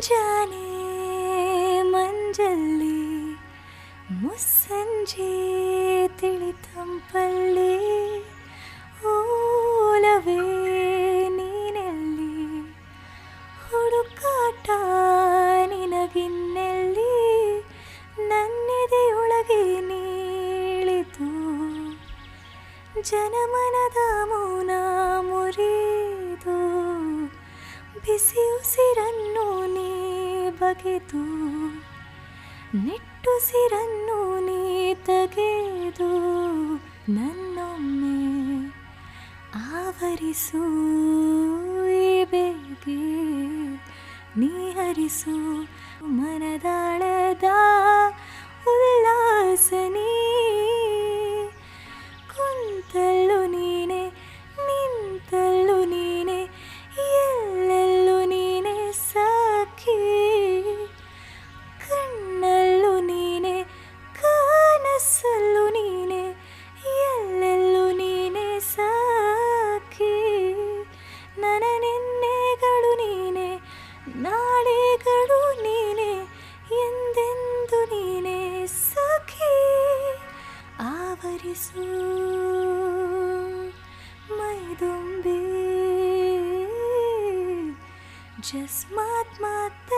ಮುಂಜಾನೆ ಮಂಜಲ್ಲಿ ಮುಸ್ಸಂಜೆ ತಿಳಿತಂಪಲ್ಲಿ ಓಲವೇ ನೀನೆಲ್ಲಿ ಹುಡುಕಾಟ ನಿನಗಿನ್ನೆಲ್ಲಿ ನನ್ನೆದೆಯೊಳಗೆ ನೀಳಿತು ಜನಮನದ ಮೌನ ಮುರಿದು ಬಿಸಿ ಉಸಿರನ್ನು ನೀ ಬಗೆದು ನಿಟ್ಟುಸಿರನ್ನು ನೀ ತೆಗೆದು ನನ್ನೊಮ್ಮೆ ಆವರಿಸು ಈ ಬೇಗೆ ನೀ ಹರಿಸು ಮನದಾಳದ ಉಲ್ಲಾಸ ನೀ ಕುಂತಲ್ಲು ನೀನೆ ನಿಂತಲ್ಲು ನೀನೆ ಎಲ್ಲೆಲ್ಲೂ ನೀನೆ ಸಾಕಿ ಕಣ್ಣಲ್ಲೂ ನೀನೆ ಕನಸಲ್ಲೂ ನೀನೆ ಎಲ್ಲೆಲ್ಲೂ ನೀನೆ ಸಾಕಿ ನನ್ನ ನಿನ್ನೆಗಳು ನೀನೆ ನಾಳೆಗಳು ನೀನೆ ಎಂದೆಂದು ನೀನೆ ಸಖಿ ಆವರಿಸು ಮೈದುಂಬಿ ಜಸ್ಮಾತ್ ಮಾತ